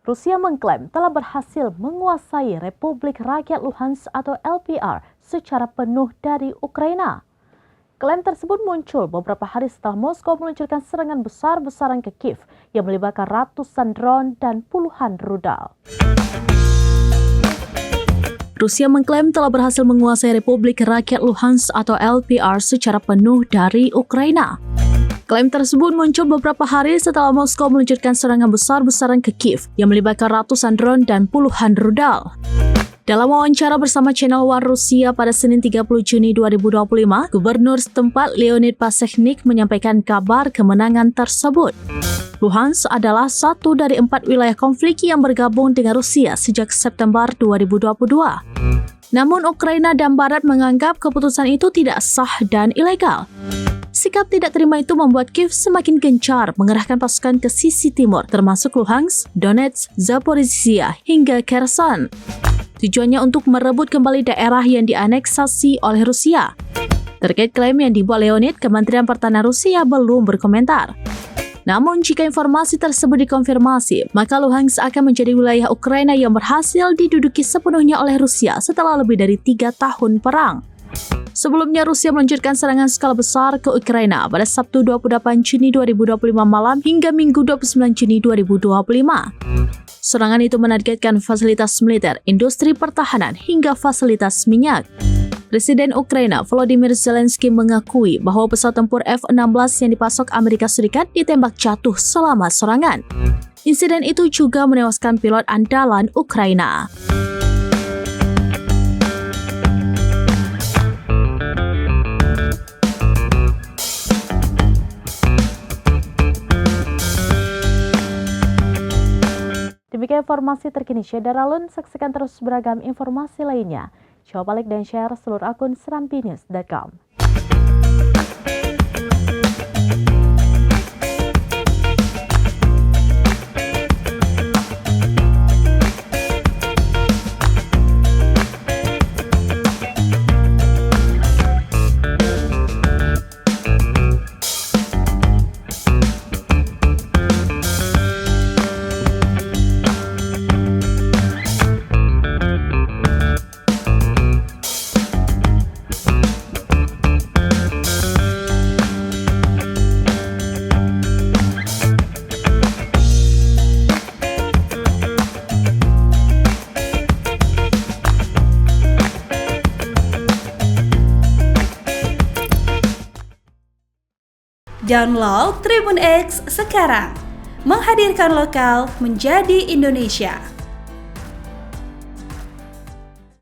Rusia mengklaim telah berhasil menguasai Republik Rakyat Luhansk atau LPR secara penuh dari Ukraina. Klaim tersebut muncul beberapa hari setelah Moskow meluncurkan serangan besar-besaran ke Kiev yang melibatkan ratusan drone dan puluhan rudal. Rusia mengklaim telah berhasil menguasai Republik Rakyat Luhansk atau LPR secara penuh dari Ukraina. Klaim tersebut muncul beberapa hari setelah Moskow meluncurkan serangan besar-besaran ke Kiev yang melibatkan ratusan drone dan puluhan rudal. Dalam wawancara bersama Channel One Rusia pada Senin 30 Juni 2025, Gubernur setempat Leonid Pasechnik menyampaikan kabar kemenangan tersebut. Luhansk adalah satu dari 4 wilayah konflik yang bergabung dengan Rusia sejak September 2022. Namun Ukraina dan Barat menganggap keputusan itu tidak sah dan ilegal. Sikap tidak terima itu membuat Kiev semakin gencar mengerahkan pasukan ke sisi timur, termasuk Luhansk, Donetsk, Zaporizhia, hingga Kherson. Tujuannya untuk merebut kembali daerah yang dianeksasi oleh Rusia. Terkait klaim yang dibuat Leonid, Kementerian Pertahanan Rusia belum berkomentar. Namun jika informasi tersebut dikonfirmasi, maka Luhansk akan menjadi wilayah Ukraina yang berhasil diduduki sepenuhnya oleh Rusia setelah lebih dari 3 tahun perang. Sebelumnya, Rusia meluncurkan serangan skala besar ke Ukraina pada Sabtu 28 Juni 2025 malam hingga Minggu 29 Juni 2025. Serangan itu menargetkan fasilitas militer, industri pertahanan, hingga fasilitas minyak. Presiden Ukraina Volodymyr Zelensky mengakui bahwa pesawat tempur F-16 yang dipasok Amerika Serikat ditembak jatuh selama serangan. Insiden itu juga menewaskan pilot andalan Ukraina. Demikian informasi terkini Syederalun, saksikan terus beragam informasi lainnya. Coba like dan share seluruh akun serambinews.com. Download Tribun X sekarang, menghadirkan lokal menjadi Indonesia.